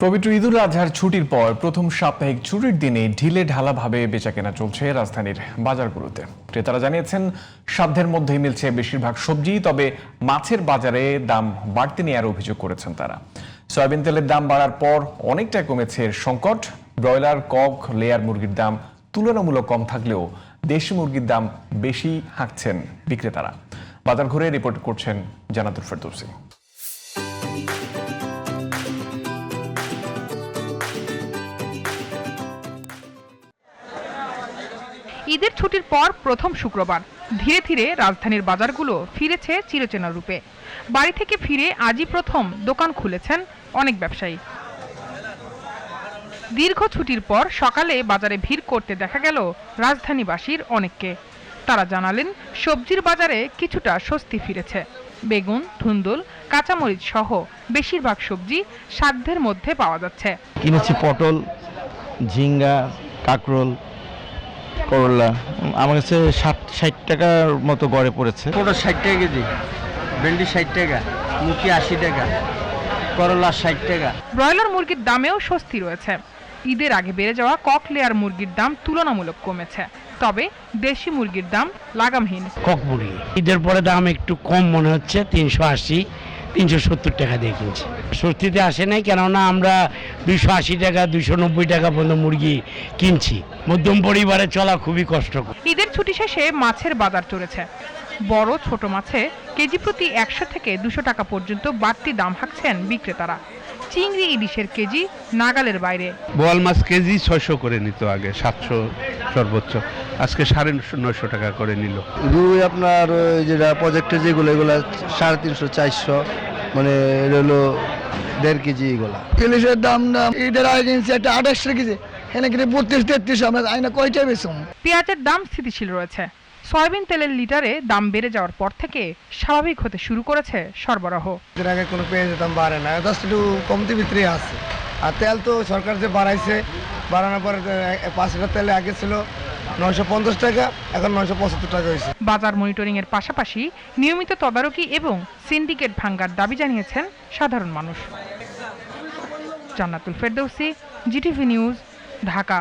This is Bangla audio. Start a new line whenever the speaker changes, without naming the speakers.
পবিত্র ঈদুল আজহার ছুটির পর প্রথম সাপ্তাহিক ছুটির দিনে ঢিলে ঢালাভাবে বেচাকেনা চলছে রাজধানীর বাজারগুলোতে। ক্রেতারা জানিয়েছেন সাধ্যের মধ্যেই মিলছে বেশিরভাগ সবজি, তবে মাছের বাজারে দাম বাড়তি নেওয়ার অভিযোগ করেছেন তারা। সয়াবিন তেলের দাম বাড়ার পর অনেকটাই কমেছে এর সংকট। ব্রয়লার, কক, লেয়ার মুরগির দাম তুলনামূলক কম থাকলেও দেশি মুরগির দাম বেশি হাঁকছেন বিক্রেতারা। বাজার ঘুরে রিপোর্ট করছেন জান্নাতুল ফেরদৌসী।
ঈদের ছুটির পর প্রথম শুক্রবার ধীরে ধীরে রাজধানীর বাজারগুলো ফিরেছে চিরচেনা রূপে। বাড়ি থেকে ফিরে আজই প্রথম দোকান খুলেছেন অনেক ব্যবসায়ী। দীর্ঘ ছুটির পর সকালে বাজারে ভিড় করতে দেখা গেল রাজধানীবাসীর অনেককে। তারা জানালেন সবজির বাজারে কিছুটা স্বস্তি ফিরেছে। বেগুন, ধুন্দুল, কাঁচামরিচ সহ বেশিরভাগ সবজি সাধ্যের মধ্যে পাওয়া যাচ্ছে।
কিনেছি পটল, ঝিঙ্গা, কাঁকরোল, করলা। আমার কাছে 60 টাকার মতো গড়ে পড়েছে।
পটল 60 টাকা কেজি, ভেন্ডি 60 টাকা, মুখি 80 টাকা, করলা 60 টাকা।
ব্রয়লার মুরগির দামেও স্বস্তি রয়েছে। ঈদের আগে বেড়ে যাওয়া কক লেয়ার মুরগির দাম তুলনামূলক কমেছে, তবে দেশি মুরগির দাম লাগামহীন।
কক মুরগি ঈদের পরে দাম একটু কম মনে হচ্ছে, 380 370 টাকা দিয়ে কিনছি। স্বস্তিতে আসে নাই, কেননা আমরা 280 টাকা 290 টাকা পর্যন্ত মুরগি কিনছি। মধ্যম পরিবারে চলা খুবই কষ্টকর।
ঈদের ছুটি শেষে মাছের বাজার চলেছে। বড় ছোট মাছে কেজি প্রতি 100 থেকে 200 টাকা পর্যন্ত বাড়তি দাম হাঁকছেন বিক্রেতারা। চিংড়ি, ইলিশের কেজি নাগালের বাইরে।
বোয়াল মাছ কেজি 600 করে নিত আগে, 700 সর্বোচ্চ, আজকে 950 টাকা করে নিল।
রুই আপনার যেটা প্রজেক্টের যেগুলো, এগুলো 350 400, মানে এটা হলো 1.5 কেজি এগুলা।
ইলিশের দাম না ঈদের আগে কিনছি একটা 28 কেজি, এখানে কিনে 32-33, আমরা আইনা কয়টা বেচুম।
পেঁয়াজের দাম স্থিতিশীল রয়েছে। সয়াবিন তেলের লিটারে দাম বেড়ে যাওয়ার পর থেকে স্বাভাবিক হতে শুরু করেছে সরবরাহ।
এর আগে কোনো পেঁয়াজের দাম বাড়ে না, জাস্ট একটু কমতি ভিতরে আছে। আর তেল তো সরকার যে বাড়াইছে, বাড়ানোর পরে 5 লিটার তেলে আগে ছিল 950 টাকা, এখন 975 টাকা হয়েছে।
বাজার মনিটরিং এর পাশাপাশি নিয়মিত তদারকি এবং সিন্ডিকেট ভাঙ্গার দাবি জানিয়েছেন সাধারণ মানুষ। জান্নাতুল ফেরদৌসী, জিটিভি নিউজ, ঢাকা।